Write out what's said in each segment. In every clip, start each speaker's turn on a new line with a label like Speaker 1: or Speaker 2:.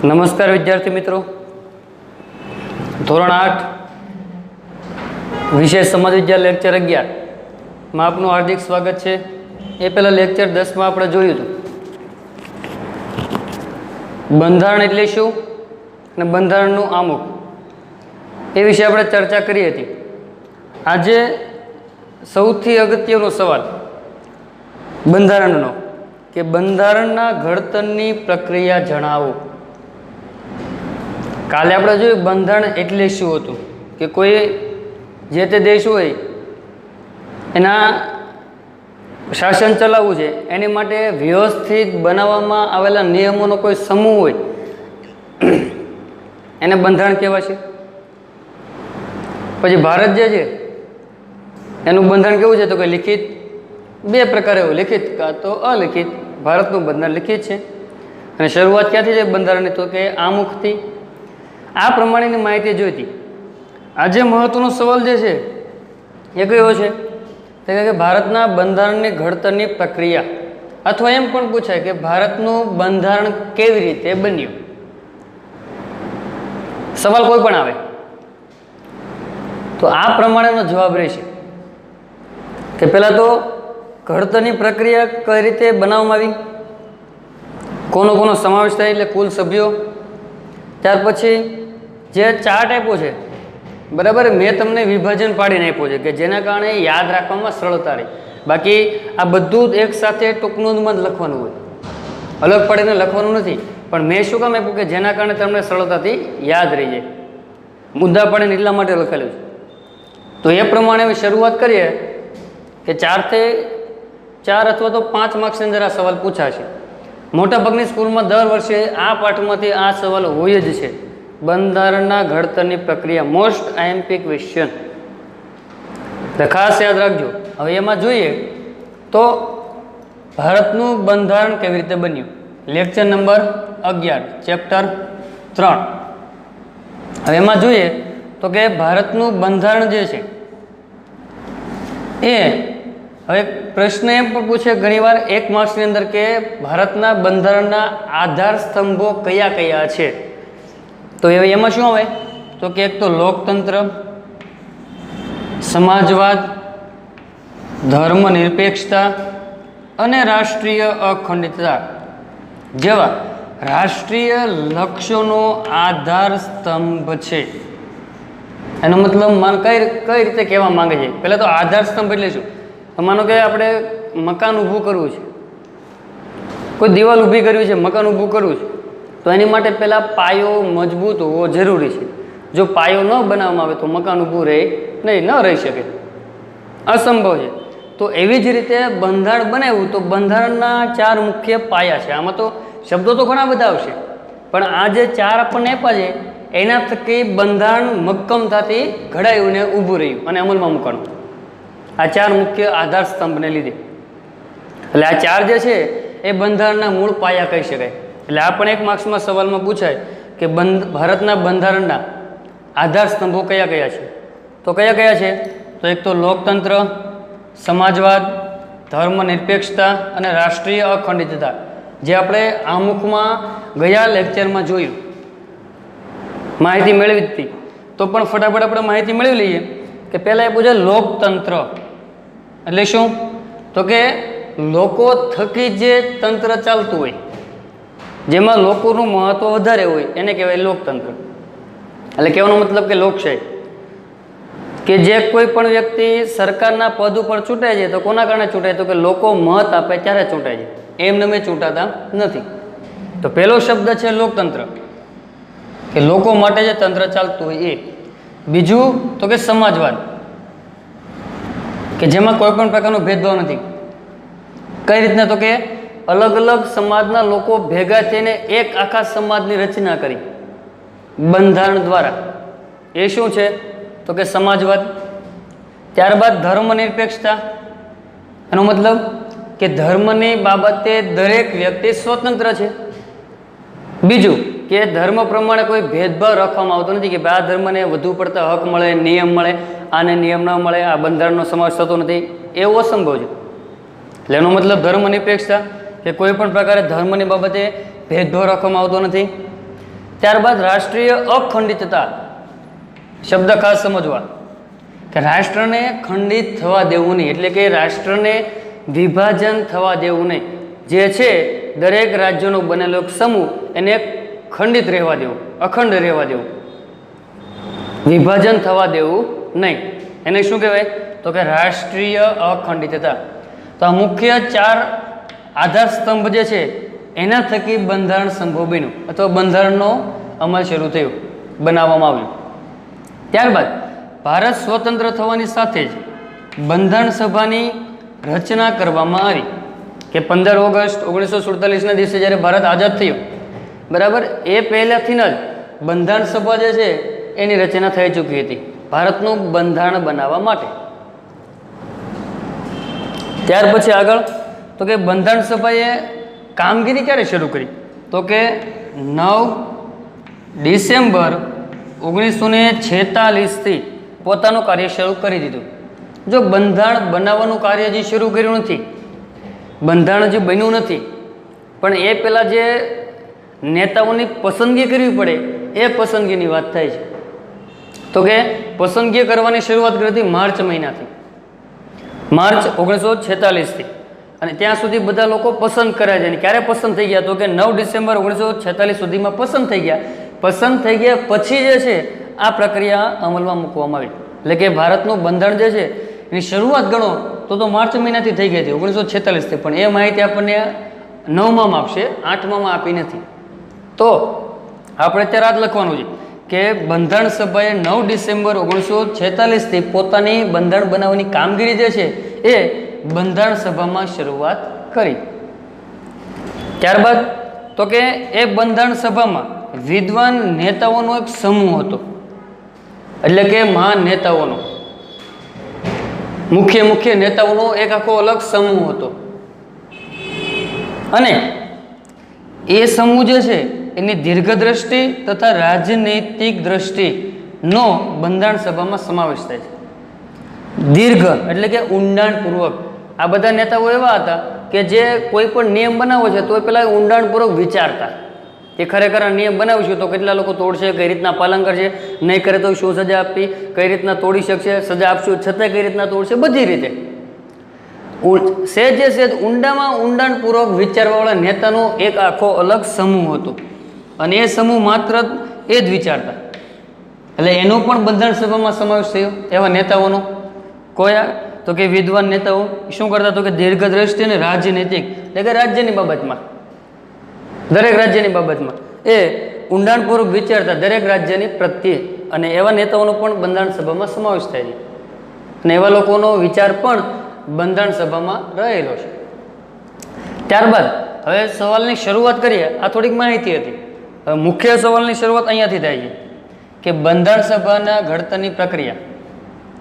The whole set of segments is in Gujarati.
Speaker 1: નમસ્કાર વિદ્યાર્થી મિત્રો, ધોરણ 8 વિષય સમાજ વિદ્યા લેક્ચર 11 માં આપનું હાર્દિક સ્વાગત છે। એ પહેલાં લેક્ચર 10 માં આપણે જોયું હતું બંધારણ એટલે શું અને બંધારણનું આમુખ, એ વિશે આપણે ચર્ચા કરી હતી। આજે સૌથી અગત્યનો સવાલ બંધારણનો કે બંધારણના ઘડતરની પ્રક્રિયા જણાવો। કાલે આપણે જોયું બંધારણ એટલે શું હતું કે કોઈ જે તે દેશ હોય એના શાસન ચલાવવું છે એની માટે વ્યવસ્થિત બનાવવામાં આવેલા નિયમોનો કોઈ સમૂહ હોય એને બંધારણ કહેવાશે। પછી ભારત જે છે એનું બંધારણ કેવું છે તો કે લિખિત, બે પ્રકારે હોય, લિખિત કાં તો અલિખિત। ભારતનું બંધારણ લિખિત છે અને શરૂઆત ક્યાંથી છે બંધારણની તો કે આમુખથી। આ પ્રમાણેની માહિતી જોઈતી। આજે મહત્વનો સવાલ જે છે એ કયો છે તો કે ભારતના બંધારણની ઘડતરની પ્રક્રિયા, અથવા એમ પણ પૂછાય કે ભારતનું બંધારણ કેવી રીતે બન્યું। સવાલ કોઈ પણ આવે તો આ પ્રમાણેનો જવાબ રહેશે કે પહેલાં તો ઘડતરની પ્રક્રિયા કઈ રીતે બનાવવામાં આવી, કોનો કોનો સમાવેશ થાય એટલે કુલ સભ્યો, ત્યાર પછી જે ચાર્ટ આપ્યો છે બરાબર, મેં તમને વિભાજન પાડીને આપ્યો છે કે જેના કારણે યાદ રાખવામાં સરળતા રહે। બાકી આ બધું જ એકસાથે ટૂંકનોંધમાં જ લખવાનું હોય, અલગ પાડીને લખવાનું નથી। પણ મેં શું કામ આપ્યું કે જેના કારણે તમને સરળતાથી યાદ રહી જાય, મુદ્દા પાડીને એટલા માટે લખેલું છે। તો એ પ્રમાણે શરૂઆત કરીએ કે 4 અથવા તો 5 માર્ક્સની અંદર આ સવાલ પૂછાશે। મોટાભાગની સ્કૂલમાં દર વર્ષે આ પાઠમાંથી આ સવાલ હોય જ છે, બંધારણના ઘડતરની પ્રક્રિયા, મોસ્ટ આઈએમપી ક્વેશ્ચન, એટલે ખાસ યાદ રાખજો। હવે એમાં જોઈએ તો ભારતનું બંધારણ કેવી રીતે બન્યું, લેક્ચર નંબર 11 ચેપ્ટર 3। હવે એમાં જોઈએ તો કે ભારતનું બંધારણ જે છે એ હવે પ્રશ્ન એમ પણ પૂછે ઘણીવાર 1 માર્ક્સની અંદર કે ભારતના બંધારણના આધાર સ્તંભો કયા કયા છે, તો એમાં શું આવે તો કે એક તો લોકતંત્ર, સમાજવાદ, ધર્મનિરપેક્ષતા અને રાષ્ટ્રીય અખંડિતતા જેવા રાષ્ટ્રીય લક્ષ્યોનો આધાર સ્તંભ છે। એનો મતલબ કઈ રીતે કહેવા માંગે છે, પહેલાં તો આધાર સ્તંભ એટલે શું, માનો કે આપણે મકાન ઊભું કરવું છે, કોઈ દિવાલ ઊભી કરવી છે, મકાન ઊભું કરવું છે, તો એની માટે પહેલાં પાયો મજબૂત હોવો જરૂરી છે। જો પાયો ન બનાવવામાં આવે તો મકાન ઊભું રહે નહીં, ન રહી શકે, અસંભવ છે। તો એવી જ રીતે બંધારણ બનાવ્યું તો બંધારણના 4 મુખ્ય પાયા છે। આમાં તો શબ્દો તો ઘણા બધા આવશે, પણ આ જે 4 આપણને આપ્યા છે એના થકી બંધારણ મક્કમતાથી ઘડાયું ને ઊભું રહ્યું અને અમલમાં મૂકાણું, આ 4 મુખ્ય આધાર સ્તંભને લીધે। એટલે આ 4 જે છે એ બંધારણના મૂળ પાયા કહી શકાય। એટલે આ પણ 1 માર્ક્સમાં સવાલમાં પૂછાય કે ભારતના બંધારણના આધાર સ્તંભો કયા કયા છે, તો કયા કયા છે તો એક તો લોકતંત્ર, સમાજવાદ, ધર્મનિરપેક્ષતા અને રાષ્ટ્રીય અખંડિતતા, જે આપણે આમુખમાં ગયા લેક્ચરમાં જોયું, માહિતી મેળવી હતી। તો પણ ફટાફટ આપણે માહિતી મેળવી લઈએ કે પહેલાં એ પૂછે લોકતંત્ર એટલે શું, તો કે લોકો થકી જે તંત્ર ચાલતું હોય, જેમાં લોકોનું મહત્વ વધારે હોય એને કહેવાય લોકતંત્ર। એટલે કહેવાનો મતલબ કે લોકશાહી, કે જે કોઈ પણ વ્યક્તિ સરકારના પદ ઉપર ચૂંટાય છે તો કોના કારણે ચૂંટાય તો કે લોકો મત આપે ત્યારે ચૂંટાય છે, એમને મેં ચૂંટાતા નથી। તો પહેલો શબ્દ છે લોકતંત્ર, કે લોકો માટે જે તંત્ર ચાલતું હોય એ। બીજું તો કે સમાજવાદ, કે જેમાં કોઈ પણ પ્રકારનો ભેદભાવ નથી। કઈ રીતના તો કે અલગ અલગ સમાજના લોકો ભેગા થઈને એક આખા સમાજની રચના કરી બંધારણ દ્વારા, એ શું છે તો કે સમાજવાદ। ત્યારબાદ ધર્મનિરપેક્ષતા, એનો મતલબ કે ધર્મની બાબતે દરેક વ્યક્તિ સ્વતંત્ર છે। બીજું કે ધર્મ પ્રમાણે કોઈ ભેદભાવ રાખવામાં આવતો નથી કે આ ધર્મને વધુ પડતા હક મળે, નિયમ મળે, આને નિયમ ન મળે, આ બંધારણનો સમાવેશ થતો નથી, એવો અસંભવ છે। એટલે એનો મતલબ ધર્મનિરપેક્ષતા, કે કોઈ પણ પ્રકારે ધર્મની બાબતે ભેદભાવ રાખવામાં આવતો નથી। ત્યારબાદ રાષ્ટ્રીય અખંડિતતા શબ્દ ખાસ સમજવા કે રાષ્ટ્રને ખંડિત થવા દેવું નહીં, એટલે કે રાષ્ટ્રને વિભાજન થવા દેવું નહીં. જે છે દરેક રાજ્યોનો બનેલો એક સમૂહ એને ખંડિત રહેવા દેવું, અખંડ રહેવા દેવું, વિભાજન થવા દેવું નહીં. એને શું કહેવાય? તો કે રાષ્ટ્રીય અખંડિતતા. તો આ મુખ્ય 4 આધાર સ્તંભ જે છે એના થકી બંધારણ સંભવ બન્યું અથવા બંધારણનો અમલ શરૂ થયો, બનાવવામાં આવ્યું. ત્યારબાદ ભારત સ્વતંત્ર થવાની સાથે જ બંધારણ સભાની રચના કરવામાં આવી કે 15 ઓગસ્ટ 1947ના દિવસે જ્યારે ભારત આઝાદ થયું, બરાબર, એ પહેલાંથી જ બંધારણ સભા જે છે એની રચના થઈ ચૂકી હતી ભારતનું બંધારણ બનાવવા માટે. ત્યાર પછી આગળ તો કે બંધારણ સભાએ કામગીરી ક્યારે શરૂ કરી? તો કે 9 ડિસેમ્બર 1946થી પોતાનું કાર્ય શરૂ કરી દીધું. જો બંધારણ બનાવવાનું કાર્ય હજી શરૂ કર્યું નથી, બંધારણ હજી બન્યું નથી, પણ એ પહેલાં જે નેતાઓની પસંદગી કરવી પડે એ પસંદગીની વાત થાય છે. તો કે પસંદગી કરવાની શરૂઆત કરી હતી માર્ચ મહિનાથી, માર્ચ 1946થી, અને ત્યાં સુધી બધા લોકો પસંદ કર્યા છે. અને ક્યારે પસંદ થઈ ગયા? તો કે 9 ડિસેમ્બર 1946 સુધીમાં પસંદ થઈ ગયા. પસંદ થઈ ગયા પછી જે છે આ પ્રક્રિયા અમલમાં મૂકવામાં આવી. એટલે કે ભારતનું બંધારણ જે છે એની શરૂઆત ગણો તો માર્ચ મહિનાથી થઈ ગઈ હતી 1946થી, પણ એ માહિતી આપણને 9માં આપશે, 8માં આપી નથી. તો આપણે અત્યારે આ જ લખવાનું છે કે બંધારણ સભાએ 9 ડિસેમ્બર 1946થી પોતાની બંધારણ બનાવવાની કામગીરી જે છે એ બંધારણ સભામાં શરૂઆત કરી. ત્યારબાદ તો કે એ બંધારણ સભામાં વિદ્વાન નેતાઓનો એક સમૂહ હતો, એટલે કે મહાન નેતાઓનો, મુખ્ય નેતાઓનો એક આખો અલગ સમૂહ હતો. અને એ સમૂહ જે છે એની દીર્ઘદ્રષ્ટિ તથા રાજનૈતિક દ્રષ્ટિનો બંધારણ સભામાં સમાવેશ થાય છે. દીર્ઘ એટલે કે ઊંડાણપૂર્વક. આ બધા નેતાઓ એવા હતા કે જે કોઈ પણ નિયમ બનાવો છે તો એ પહેલાં ઊંડાણપૂર્વક વિચારતા કે ખરેખર આ નિયમ બનાવીશું તો કેટલા લોકો તોડશે, કઈ રીતના પાલન કરશે, નહીં કરે તો શું સજા આપવી, કઈ રીતના તોડી શકશે, સજા આપશું છતાંય કઈ રીતના તોડશે, બધી રીતે સહેજે ઊંડામાં ઊંડાણપૂર્વક વિચારવાવાળા નેતાનો એક આખો અલગ સમૂહ હતો. અને એ સમૂહ માત્ર એ જ વિચારતા, એટલે એનો પણ બંધારણ સભામાં સમાવેશ થયો. એવા નેતાઓનો કયા? તો કે વિદ્વાન નેતાઓ શું કરતા? તો કે દીર્ઘદ્રષ્ટિ અને રાજનૈતિક, એટલે કે રાજ્યની બાબતમાં, દરેક રાજ્યની બાબતમાં એ ઊંડાણપૂર્વક વિચારતા દરેક રાજ્યની પ્રત્યે. અને એવા નેતાઓનો પણ બંધારણ સભામાં સમાવેશ થાય છે. અને એવા લોકોનો વિચાર પણ બંધારણ સભામાં રહેલો છે. ત્યારબાદ હવે સવાલની શરૂઆત કરીએ. આ થોડીક માહિતી હતી. હવે મુખ્ય સવાલની શરૂઆત અહીંયાથી થાય છે કે બંધારણ સભાના ઘડતરની પ્રક્રિયા.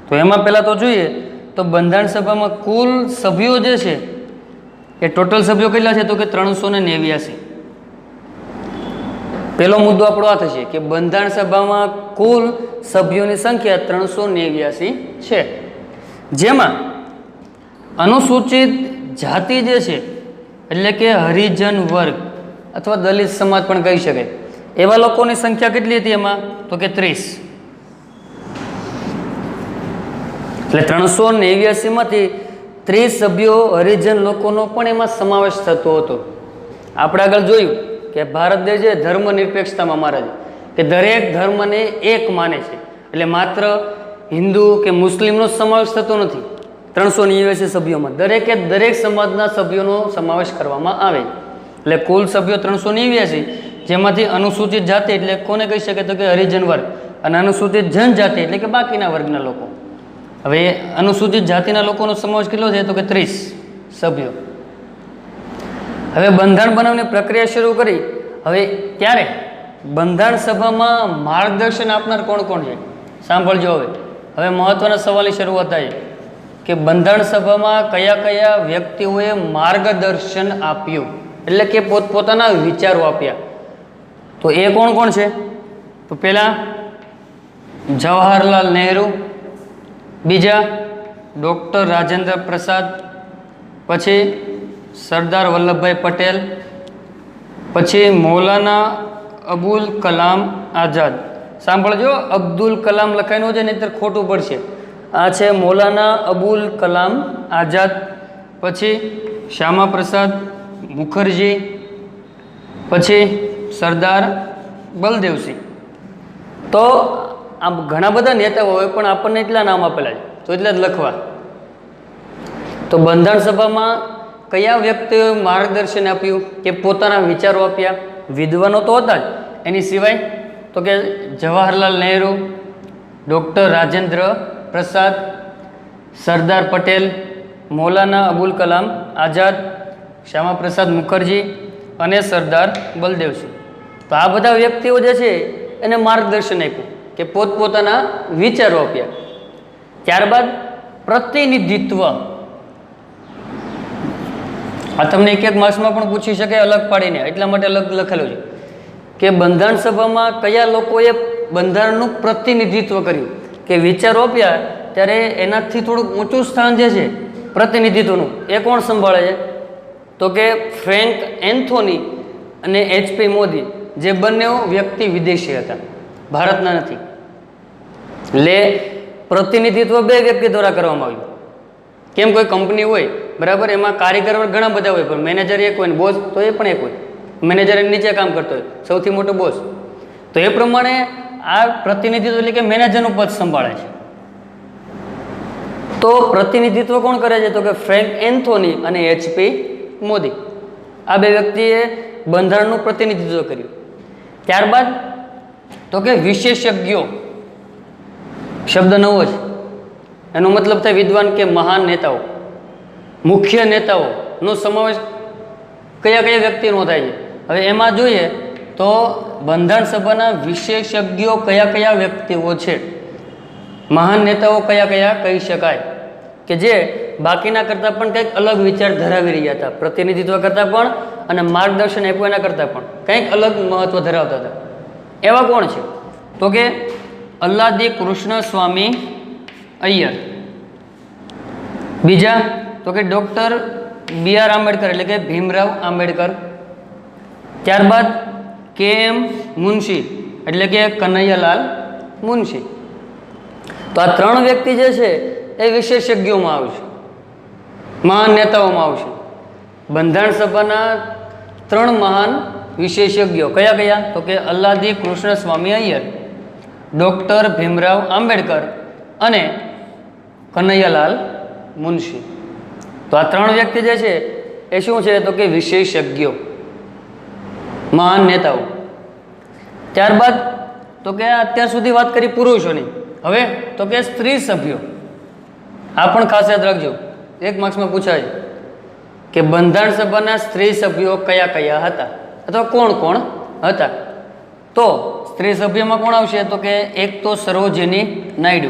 Speaker 1: તો એમાં પહેલાં તો જોઈએ તો બંધારણ સભામાં કુલ સભ્યો જે છે એ ટોટલ સભ્યો કેટલા છે? તો કે 389. પહેલો મુદ્દો આપણો આ થશે કે બંધારણ સભામાં કુલ સભ્યોની સંખ્યા 389 છે, જેમાં અનુસૂચિત જાતિ જે છે એટલે કે હરિજન વર્ગ અથવા દલિત સમાજ પણ કહી શકાય, એવા લોકોની સંખ્યા કેટલી હતી એમાં? તો કે 30. એટલે 389માંથી 30 સભ્યો હરિજન લોકોનો પણ એમાં સમાવેશ થતો હતો. આપણે આગળ જોયું કે ભારત દેશ જે ધર્મ નિરપેક્ષતામાં મારે છે કે દરેક ધર્મને એક માને છે, એટલે માત્ર હિન્દુ કે મુસ્લિમનો સમાવેશ થતો નથી. 389 સભ્યોમાં દરેક સમાજના સભ્યોનો સમાવેશ કરવામાં આવે. એટલે કુલ સભ્યો 389, જેમાંથી અનુસૂચિત જાતિ એટલે કોને કહી શકે? તો કે હરિજન વર્ગ, અને અનુસૂચિત જનજાતિ એટલે કે બાકીના વર્ગના લોકો. હવે અનુસૂચિત જાતિના લોકોનો સમાવેશ કેટલો છે? તો કે 30 સભ્યો. હવે બંધારણ બનાવવાની પ્રક્રિયા શરૂ કરી. હવે ત્યારે બંધારણ સભામાં માર્ગદર્શન આપનાર કોણ કોણ છે? સાંભળજો. હવે મહત્વના સવાલની શરૂઆત થાય કે બંધારણ સભામાં કયા કયા વ્યક્તિઓએ માર્ગદર્શન આપ્યું, એટલે કે પોતપોતાના વિચારો આપ્યા. તો એ કોણ કોણ છે? તો પહેલા જવાહરલાલ નહેરુ, બીજા ડૉક્ટર રાજેન્દ્ર પ્રસાદ, પછી સરદાર વલ્લભભાઈ પટેલ, પછી મૌલાના અબુલ કલામ આઝાદ. સાંભળજો, અબ્દુલ કલામ લખાયેલું છે, નહીંતર ખોટું પડશે. આ છે મૌલાના અબુલ કલામ આઝાદ. પછી શ્યામા પ્રસાદ મુખર્જી, પછી સરદાર બલદેવસિંહ. તો આમ ઘણા બધા નેતાઓ હોય, પણ આપણને એટલા નામ આપેલા છે, તો એટલા જ લખવા. તો બંધારણ સભામાં કયા વ્યક્તિઓએ માર્ગદર્શન આપ્યું કે પોતાના વિચારો આપ્યા? વિદ્વાનો તો હતા જ, એની સિવાય તો કે જવાહરલાલ નહેરુ, ડૉક્ટર રાજેન્દ્ર પ્રસાદ, સરદાર પટેલ, મૌલાના અબુલ કલામ આઝાદ, શ્યામા પ્રસાદ મુખર્જી અને સરદાર બલદેવસિંહ. તો આ બધા વ્યક્તિઓ જે છે એને માર્ગદર્શન આપ્યું કે પોતપોતાના વિચારો આપ્યા. ત્યારબાદ પ્રતિનિધિત્વ. આ તમને એક માર્ક્સમાં પણ પૂછી શકે અલગ પાડીને, એટલા માટે અલગ લખેલું છે કે બંધારણ સભામાં કયા લોકોએ બંધારણનું પ્રતિનિધિત્વ કર્યું, કે વિચારો આપ્યા ત્યારે એનાથી થોડુંક ઊંચું સ્થાન જે છે પ્રતિનિધિત્વનું, એ કોણ સંભાળે છે? તો કે ફ્રેન્ક એન્થોની અને HP મોદી, જે બંને વ્યક્તિ વિદેશી હતા, ભારતના નથી. એટલે પ્રતિનિધિત્વ બે વ્યક્તિ દ્વારા કરવામાં આવ્યું. કેમ, કોઈ કંપની હોય બરાબર, એમાં કારીગર ઘણા બધા હોય, પણ મેનેજર એક હોય ને બોસ તો એ પણ એક હોય. મેનેજર એની નીચે કામ કરતો હોય, સૌથી મોટો બોસ. તો એ પ્રમાણે આ પ્રતિનિધિત્વ એટલે કે મેનેજરનું પદ સંભાળે છે. તો પ્રતિનિધિત્વ કોણ કરે છે? તો કે ફ્રેન્ક એન્થોની અને HP મોદી. આ બે વ્યક્તિએ બંધારણનું પ્રતિનિધિત્વ કર્યું. ત્યારબાદ તો કે વિશેષજ્ઞો. શબ્દ નવો છે, એનો મતલબ થાય વિદ્વાન કે મહાન નેતાઓ, મુખ્ય નેતાઓનો સમાવેશ કયા કયા વ્યક્તિનો થાય છે? હવે એમાં જોઈએ તો બંધારણ સભાના વિશેષજ્ઞો કયા કયા વ્યક્તિઓ છે, મહાન નેતાઓ કયા કયા કહી શકાય કે જે બાકીના કરતાં પણ કંઈક અલગ વિચાર ધરાવી રહ્યા હતા, પ્રતિનિધિત્વ કરતાં પણ અને માર્ગદર્શન આપ્યું એના કરતાં પણ કંઈક અલગ મહત્વ ધરાવતા હતા. એવા કોણ છે? તો કે અલ્લાદી કૃષ્ણ સ્વામી અય્યર. બીજા તો કે ડૉક્ટર BR આંબેડકર એટલે કે ભીમરાવ આંબેડકર. ત્યારબાદ KM મુનશી એટલે કે કનૈયાલાલ મુનશી. તો આ ત્રણ વ્યક્તિ જે છે એ વિશેષજ્ઞોમાં આવશે, મહાન નેતાઓમાં આવશે. બંધારણ સભાના ત્રણ મહાન વિશેષજ્ઞો કયા કયા? તો કે અલ્લાદી કૃષ્ણ સ્વામી અય્યર, ડૉક્ટર ભીમરાવ આંબેડકર અને કનૈયાલાલ મુનશી. તો આ ત્રણ વ્યક્તિ જે છે એ શું છે? તો કે વિશેષજ્ઞો, મહાન નેતાઓ. ત્યારબાદ તો કે અત્યાર સુધી વાત કરી પુરુષોની, હવે તો કે સ્ત્રી સભ્યો. આ પણ ખાસ યાદ રાખજો, એક માર્ક્સમાં પૂછાય કે બંધારણ સભાના સ્ત્રી સભ્યો કયા કયા હતા અથવા કોણ કોણ હતા. તો સ્ત્રી સભ્યમાં કોણ આવશે? તો કે એક તો સરોજિની નાયડુ,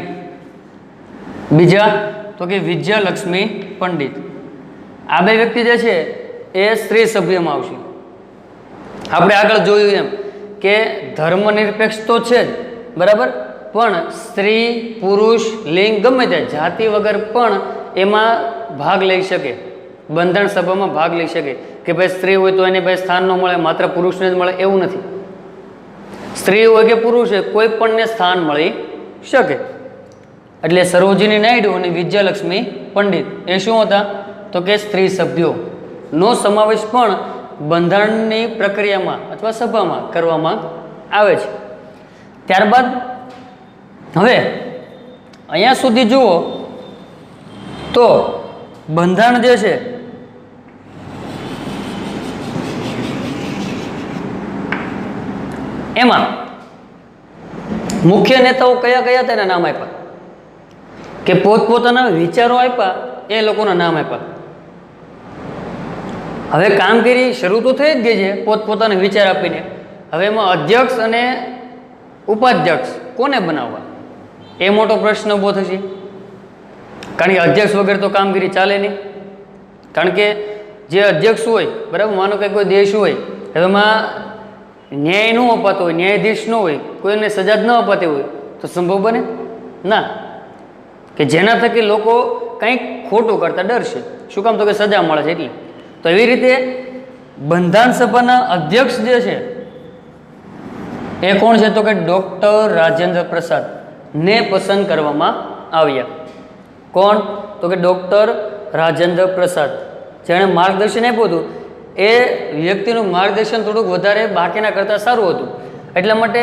Speaker 1: બીજા તો કે વિજયાલક્ષ્મી પંડિત. આ બે વ્યક્તિ જે છે એ સ્ત્રી સભ્યમાં આવશે. આપણે આગળ જોયું એમ કે ધર્મનિરપેક્ષ તો છે જ બરાબર, પણ સ્ત્રી પુરુષ લિંગ ગમે તે જાતિ વગર પણ એમાં ભાગ લઈ શકે, બંધારણ સભામાં ભાગ લઈ શકે. કે ભાઈ સ્ત્રી હોય તો એને ભાઈ સ્થાન ન મળે, માત્ર પુરુષને જ મળે એવું નથી. સ્ત્રી હોય કે પુરુષ હોય કોઈ પણને સ્થાન મળી શકે. એટલે સરોજિની નાયડુ અને વિજયાલક્ષ્મી પંડિત એ શું હતા? તો કે સ્ત્રી સભ્યોનો સમાવેશ પણ બંધારણની પ્રક્રિયામાં અથવા સભામાં કરવામાં આવે છે. ત્યારબાદ હવે અહીંયા સુધી જુઓ તો બંધારણ જે છે એમાં મુખ્ય નેતાઓ કયા કયા તેના નામ આપ્યા, કે પોતપોતાના વિચારો આપ્યા એ લોકોના નામ આપ્યા. હવે કામગીરી શરૂ તો થઈ જ ગઈ છે પોતપોતાના વિચાર આપીને. હવે એમાં અધ્યક્ષ અને ઉપાધ્યક્ષ કોને બનાવવા એ મોટો પ્રશ્ન ઊભો થશે. કારણ કે અધ્યક્ષ વગર તો કામગીરી ચાલે નહીં. કારણ કે જે અધ્યક્ષ હોય બરાબર, માનો કે કોઈ દેશ હોય, હવે એમાં ન્યાય ન અપાતો હોય, ન્યાયાધીશ ન હોય, કોઈને સજા જ ન અપાતી હોય તો સંભવ બને ના. કે જેના થકી લોકો કંઈક ખોટું કરતા ડરશે. શું કામ? તો કે સજા મળે છે એટલે. તો એવી રીતે બંધારણ સભાના અધ્યક્ષ જે છે એ કોણ છે? તો કે ડૉક્ટર રાજેન્દ્ર પ્રસાદ ને પસંદ કરવામાં આવ્યા. કોણ? તો કે ડૉક્ટર રાજેન્દ્ર પ્રસાદ. જેણે માર્ગદર્શન આપ્યું હતું એ વ્યક્તિનું માર્ગદર્શન થોડુંક વધારે બાકીના કરતાં સારું હતું, એટલા માટે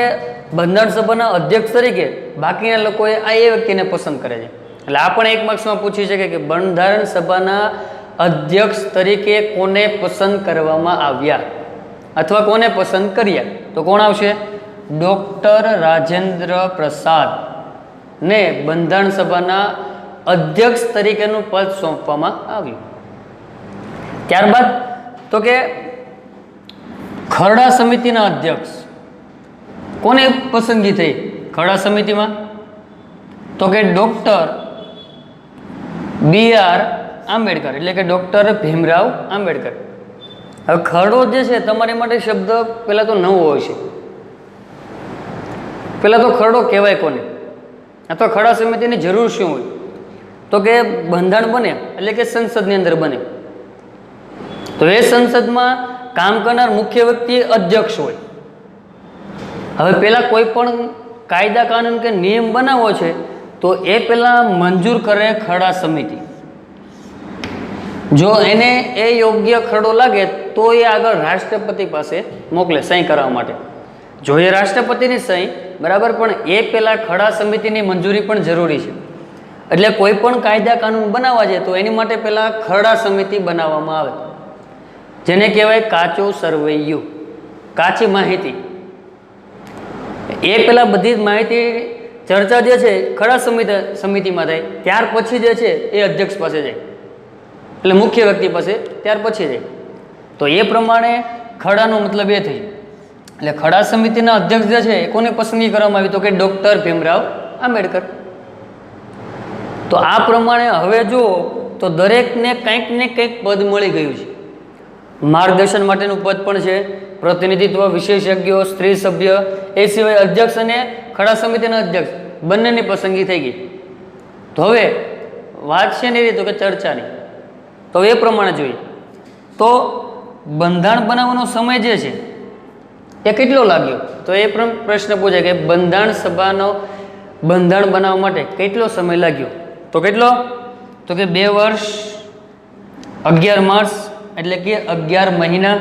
Speaker 1: બંધારણ સભાના અધ્યક્ષ તરીકે બાકીના લોકોએ એ વ્યક્તિને પસંદ કરે છે. એટલે આ પણ એક માર્ક્સમાં પૂછી શકે કે બંધારણ સભાના અધ્યક્ષ તરીકે કોને પસંદ કરવામાં આવ્યા અથવા કોને પસંદ કર્યા? તો કોણ આવશે? ડૉક્ટર રાજેન્દ્ર પ્રસાદ ને બંધારણ સભાના અધ્યક્ષ તરીકેનું પદ સોંપવામાં આવ્યું. ત્યારબાદ તો કે ખરડા સમિતિના અધ્યક્ષ કોને પસંદગી થઈ ખરડા સમિતિમાં? તો કે ડૉક્ટર BR આંબેડકર, એટલે કે ડૉક્ટર ભીમરાવ આંબેડકર. હવે ખરડો જે છે તમારી માટે શબ્દ પહેલાં તો નવો હોય છે. પહેલાં તો ખરડો કહેવાય કોને અથવા ખરડા સમિતિની જરૂર શું હોય? તો કે બંધારણ બને એટલે કે સંસદની અંદર બને, તો એ સંસદમાં કામ કરનાર મુખ્ય વ્યક્તિ અધ્યક્ષ હોય. હવે પહેલાં કોઈ પણ કાયદા કાનૂન કે નિયમ બનાવવો છે તો એ પહેલાં મંજૂર કરે ખરડા સમિતિ. જો એને એ યોગ્ય ખરડો લાગે તો એ આગળ રાષ્ટ્રપતિ પાસે મોકલે સહી કરવા માટે. જો એ રાષ્ટ્રપતિની સહી બરાબર, પણ એ પહેલાં ખરડા સમિતિની મંજૂરી પણ જરૂરી છે. એટલે કોઈ પણ કાયદા કાનૂન બનાવવા છે તો એની માટે પહેલાં ખરડા સમિતિ બનાવવામાં આવે, જેને કહેવાય કાચું સરવૈયું, કાચી માહિતી. એ પહેલાં બધી જ માહિતી ચર્ચા જે છે ખરડા સમિતિમાં થાય, ત્યાર પછી જે છે એ અધ્યક્ષ પાસે જાય, એટલે મુખ્ય વ્યક્તિ પાસે ત્યાર પછી જાય. તો એ પ્રમાણે ખરડાનો મતલબ એ થઈ. એટલે ખરડા સમિતિના અધ્યક્ષ જે છે એ કોને પસંદગી કરવામાં આવી? તો કે ડૉક્ટર ભીમરાવ આંબેડકર. તો આ પ્રમાણે હવે જુઓ તો દરેકને કંઈક ને કંઈક પદ મળી ગયું છે. માર્ગદર્શન માટેનું પદ પણ છે, પ્રતિનિધિત્વ, વિશેષજ્ઞો, સ્ત્રી સભ્ય, એ સિવાય અધ્યક્ષ અને ખરડા સમિતિના અધ્યક્ષ બંનેની પસંદગી થઈ ગઈ. તો હવે વાત છે ને તો કે ચર્ચાની, તો એ પ્રમાણે જોઈએ તો બંધારણ બનાવવાનો સમય જે છે એ કેટલો લાગ્યો? તો એ પણ પ્રશ્ન પૂછે કે બંધારણ બનાવવા માટે કેટલો સમય લાગ્યો? તો કેટલો? તો કે 2 વર્ષ 11 માસ, એટલે કે 11 મહિના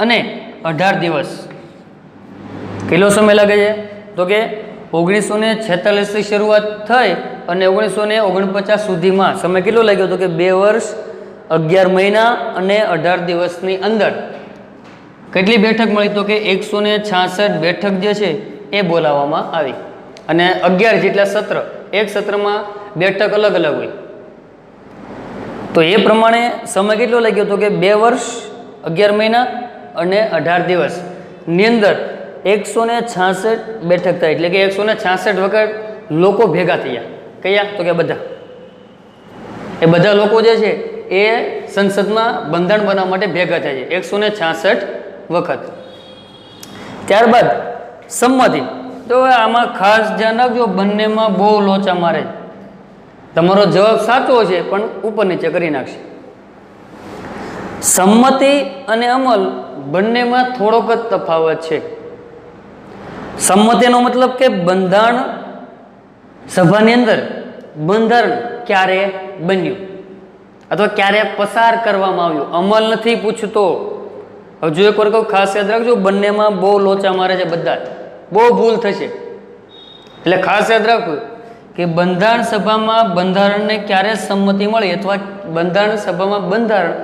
Speaker 1: અને 18 દિવસ. કેટલો સમય લાગે છે? તો કે 1946થી શરૂઆત થઈ અને 1949 સુધીમાં સમય કેટલો લાગ્યો? તો કે 2 વર્ષ 11 મહિના અને 18 દિવસની અંદર કેટલી બેઠક મળી? તો કે 166 બેઠક જે છે એ બોલાવવામાં આવી અને 11 જેટલા સત્ર, એક સત્રમાં બેઠક અલગ અલગ હોય. તો એ પ્રમાણે સમય કેટલો લાગ્યો? તો કે 2 વર્ષ 11 મહિના અને 18 દિવસની અંદર 166 બેઠક થાય, એટલે કે 166 વખત લોકો ભેગા થયા. કયા? તો કે બધા. એ બધા લોકો જે છે એ સંસદમાં બંધારણ બનાવવા માટે ભેગા થાય છે 166 વખત. ત્યારબાદ સંમતિ. તો આમાં ખાસ ધ્યાન રાખજો, બંનેમાં બહુ લોચા મારે. તમારો જવાબ સાચો છે પણ ઉપર નીચે કરી નાખશે. સંમતિ અને અમલ બંનેમાં થોડોક જ તફાવત છે. સંમતિનો મતલબ કે બંધારણ સભાની અંદર બંધારણ ક્યારે બન્યું અથવા ક્યારે પસાર કરવામાં આવ્યું, અમલ નથી પૂછતો. હજુ એક વાર કહું, ખાસ યાદ રાખજો, બંનેમાં બહુ લોચા મારે છે બધા, બહુ ભૂલ થશે. એટલે ખાસ યાદ રાખવું કે બંધારણ સભામાં બંધારણને ક્યારે સંમતિ મળી અથવા બંધારણ સભામાં બંધારણ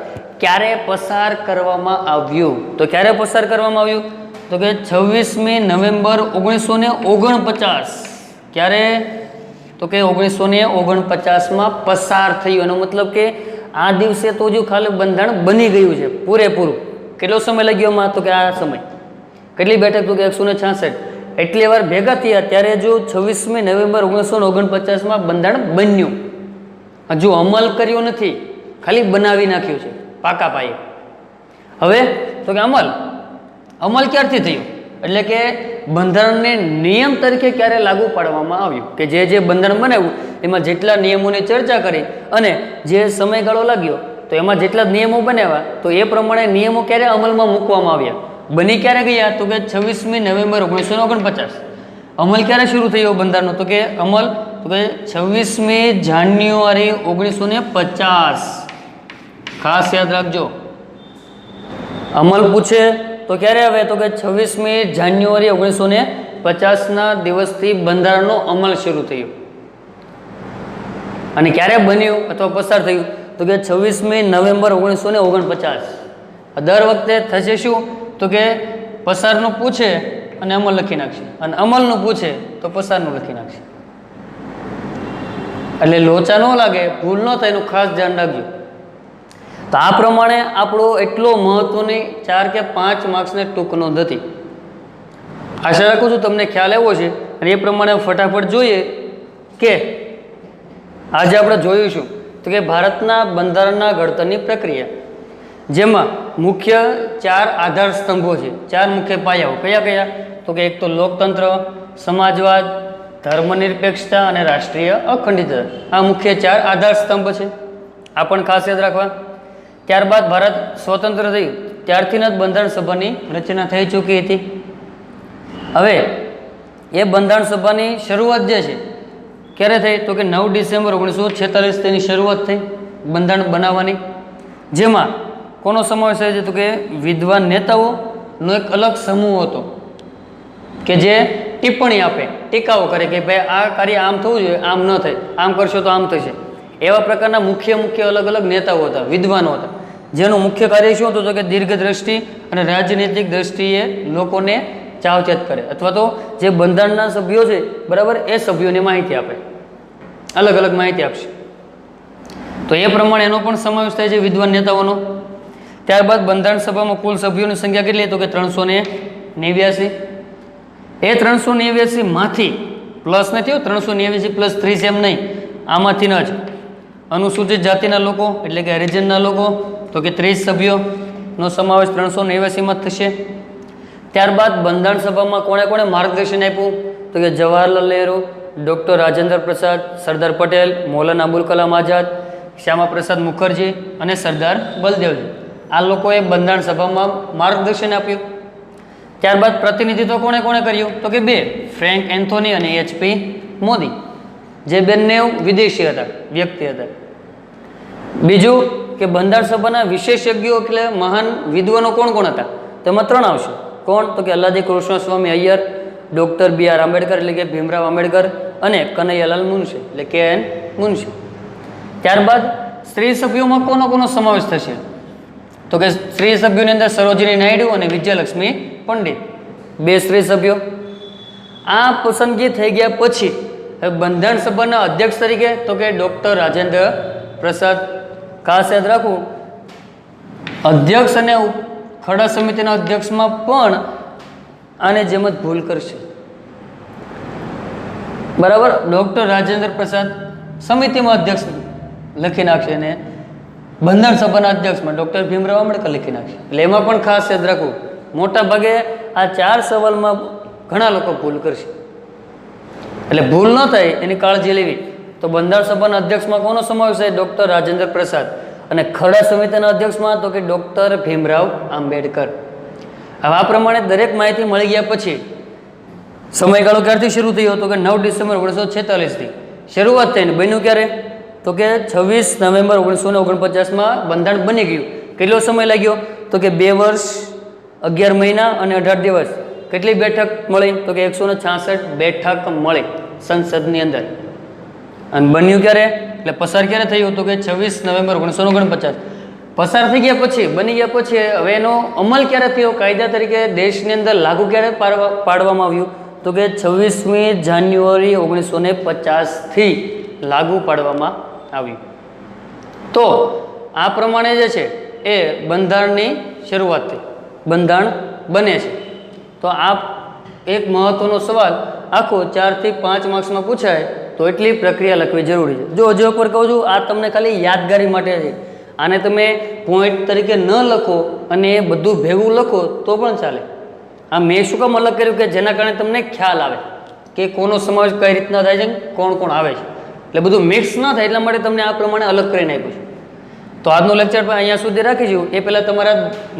Speaker 1: ક્યારે પસાર કરવામાં આવ્યું. તો ક્યારે પસાર કરવામાં આવ્યું? તો કે 26મી નવેમ્બર 1949. ક્યારે? તો કે 1949માં પસાર થયું. એનો મતલબ કે આ દિવસે તો જો ખાલી બંધારણ બની ગયું છે પૂરેપૂરું. કેટલો સમય લાગ્યો એમાં? તો કે આ સમય. કેટલી બેઠક? તો કે 166. એટલી વાર ભેગા થયા ત્યારે જો 26મી નવેમ્બર 1949માં બંધારણ બન્યું. હજુ અમલ કર્યો નથી, ખાલી બનાવી નાખ્યું છે પાકા પાયે. હવે તો કે અમલ ક્યારથી થયો? એટલે કે બંધારણને નિયમ તરીકે ક્યારે લાગુ પાડવામાં આવ્યું? કે જે બંધારણ બનાવ્યું એમાં જેટલા નિયમોની ચર્ચા કરી અને જે સમયગાળો લાગ્યો તો એમાં જેટલા નિયમો બનાવ્યા તો એ પ્રમાણે નિયમો ક્યારે અમલમાં મૂકવામાં આવ્યા? બની ક્યારે ગયા? તો કે 26મી નવેમ્બર 1949. અમલ ક્યારે શરૂ થયો બંધારણનો? તો કે અમલ તો કે 26મી જાન્યુઆરી 1950. ખાસ યાદ રાખજો, અમલ પૂછે તો ક્યારે આવે? તો કે 26મી જાન્યુઆરી 1950ના દિવસથી બંધારણનો અમલ શરૂ થયો. અને ક્યારે બન્યું અથવા પસાર થયું? તો કે 26મી નવેમ્બર 1949. દર વખતે થશે શું? તો કે પસારનું પૂછે અને અમલ લખી નાખશે, અને અમલનું પૂછે તો પસારનું લખી નાખશે. એટલે લોચા ન લાગે, ભૂલ ન થાય એનું ખાસ ધ્યાન રાખજો. તો આ પ્રમાણે આપણો એટલો મહત્વની 4 કે 5 માર્ક્સને ટૂંક નોંધ હતી. આશા રાખું છું તમને ખ્યાલ આવ્યો છે. અને એ પ્રમાણે ફટાફટ જોઈએ કે આજે આપણે જોઈશું તો કે ભારતના બંધારણના ઘડતરની પ્રક્રિયા, જેમાં મુખ્ય 4 આધાર સ્તંભો છે, 4 મુખ્ય પાયાઓ. કયા કયા? તો કે એક તો લોકતંત્ર, સમાજવાદ, ધર્મનિરપેક્ષતા અને રાષ્ટ્રીય અખંડિતતા. આ મુખ્ય 4 આધાર સ્તંભ છે, આ પણ ખાસ યાદ રાખવા. ત્યારબાદ ભારત સ્વતંત્ર થયું ત્યારથી જ બંધારણ સભાની રચના થઈ ચૂકી હતી. હવે એ બંધારણ સભાની શરૂઆત જે છે ક્યારે થઈ? તો કે 9 ડિસેમ્બર 1946 તેની શરૂઆત થઈ બંધારણ બનાવવાની. જેમાં કોનો સમાવેશ થાય છે? તો કે વિદ્વાન નેતાઓનો એક અલગ સમૂહ હતો કે જે ટિપ્પણી આપે, ટીકાઓ કરે કે ભાઈ આ કાર્ય આમ થવું જોઈએ, આમ ન થાય, આમ કરશો તો આમ થશે. એવા પ્રકારના મુખ્ય અલગ અલગ નેતાઓ હતા, વિદ્વાનો હતા, જેનું મુખ્ય કાર્ય શું હતું? તો કે દીર્ઘદ્રષ્ટિ અને રાજનૈતિક દ્રષ્ટિએ લોકોને ચાવચેત કરે, અથવા તો જે બંધારણના સભ્યો છે બરાબર, એ સભ્યોને માહિતી આપે, અલગ અલગ માહિતી આપશે. તો એ પ્રમાણે એનો પણ સમાવેશ થાય છે વિદ્વાન નેતાઓનો. ત્યારબાદ બંધારણ સભામાં કુલ સભ્યોની સંખ્યા કેટલી? તો કે 389. એ 389 માંથી પ્લસ નથી, 389 પ્લસ 30 એમ નહીં, આમાંથી જ અનુસૂચિત જાતિના લોકો એટલે કે હરિજનના લોકો તો કે 30 સભ્યોનો સમાવેશ 389માં થશે. ત્યારબાદ બંધારણ સભામાં કોણે કોણે માર્ગદર્શન આપ્યું? તો કે જવાહરલાલ નહેરુ, ડૉક્ટર રાજેન્દ્ર પ્રસાદ, સરદાર પટેલ, મૌલાના અબુલ કલામ આઝાદ, શ્યામા પ્રસાદ મુખર્જી અને સરદાર બલદેવજી. આ લોકોએ બંધારણ સભામાં માર્ગદર્શન આપ્યું. ત્યારબાદ પ્રતિનિધિત્વ કોણે કોણે કર્યું? તો કે 2, ફ્રેન્ક એન્થોની અને HP મોદી, જે બંને વિદેશી હતા, વ્યક્તિ હતા. બીજું કે બંધારણ સભાના વિશેષજ્ઞો એટલે મહાન વિદ્વાનો કોણ કોણ હતા? તેમાં 3 આવશે. કોણ? તો કે અલ્લાદી કૃષ્ણસ્વામી અય્યર, ડૉક્ટર BR આંબેડકર એટલે કે ભીમરાવ આંબેડકર અને કનૈયાલાલ મુનશી એટલે KN મુનશી. ત્યારબાદ સ્ત્રી સભ્યોમાં કોનો સમાવેશ થશે? તો કે સ્ત્રી સભ્યોની અંદર સરોજિની નાયડુ અને વિજયલક્ષ્મી પંડિત, 2 સ્ત્રી સભ્યો. આ પસંદગી થઈ ગયા પછી બંધારણ સભાના અધ્યક્ષ તરીકે તો કે ડૉક્ટર રાજેન્દ્ર પ્રસાદ. ખાસ યાદ રાખવું, અધ્યક્ષ અને ખરડા સમિતિના અધ્યક્ષમાં પણ આને જેમ જ ભૂલ કરશે બરાબર. ડૉક્ટર રાજેન્દ્ર પ્રસાદ સમિતિમાં અધ્યક્ષ લખી નાખશે અને બંધારણ સભાના અધ્યક્ષમાં ડૉક્ટર ભીમરાવ આંબેડકર લખી નાખશે. એટલે એમાં પણ ખાસ યાદ રાખવું, મોટા ભાગે આ 4 સવાલમાં ઘણા લોકો ભૂલ કરશે, એટલે ભૂલ ન થાય એની કાળજી લેવી. તો બંધારણ સભાના અધ્યક્ષમાં કોનો સમાવેશ થાય? ડૉક્ટર રાજેન્દ્ર પ્રસાદ. અને ખરડા સમિતિના અધ્યક્ષમાં તો કે ડૉક્ટર ભીમરાવ આંબેડકર. હવે આ પ્રમાણે દરેક માહિતી મળી ગયા પછી સમયગાળો ક્યારથી શરૂ થયો? તો કે 9 ડિસેમ્બર 1946થી શરૂઆત થઈને બન્યું ક્યારે? તો કે 26 નવેમ્બર 1949માં બંધારણ બની ગયું. કેટલો સમય લાગ્યો? તો કે 2 વર્ષ 11 મહિના અને 18 દિવસ. કેટલી બેઠક મળી? તો કે 166 બેઠક મળી સંસદની અંદર. અને બન્યું ક્યારે? એટલે પસાર ક્યારે થયું? તો કે 26 નવેમ્બર 1949. પસાર થઈ ગયા પછી, બની ગયા પછી હવે એનો અમલ ક્યારે થયો? કાયદા તરીકે દેશની અંદર લાગુ ક્યારે પાડવામાં આવ્યું? તો કે 26મી જાન્યુઆરી 1950થી લાગુ પાડવામાં આવ્યું. તો આ પ્રમાણે જે છે એ બંધારણની શરૂઆત થઈ, બંધારણ બને છે. તો આ એક મહત્વનો સવાલ આખો 4 થી 5 માર્ક્સમાં પૂછાય તો એટલી પ્રક્રિયા લખવી જરૂરી છે. જો હજુ પર કહું છું, આ તમને ખાલી યાદગારી માટે છે. આને તમે પોઈન્ટ તરીકે ન લખો અને એ બધું ભેગું લખો તો પણ ચાલે. આ મેં શું કામ અલગ કર્યું? કે જેના કારણે તમને ખ્યાલ આવે કે કોનો સમાવેશ કઈ રીતના થાય છે, કોણ કોણ આવે છે, એટલે બધું મિક્સ ન થાય એટલા માટે તમને આ પ્રમાણે અલગ કરીને આપ્યું છે. તો તો આજનું લેક્ચર પણ અહીંયા સુધી રાખીશું. એ પહેલાં તમારા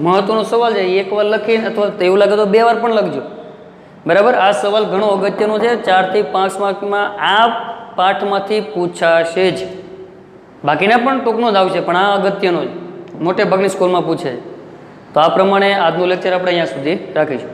Speaker 1: મહત્વનો સવાલ છે એ એકવાર લખીને અથવા તો એવું લાગે તો 2 વાર પણ લખજો. બરાબર. આ સવાલ ઘણો અગત્યનો છે. 4 થી 5 માર્કમાં આ પાઠમાંથી પૂછાશે જ. બાકીના પણ ટૂંકનો જ આવશે, પણ આ અગત્યનો જ મોટે ભાગની સ્કૂલમાં પૂછે. તો આ પ્રમાણે આજનું લેક્ચર આપણે અહીંયા સુધી રાખીશું.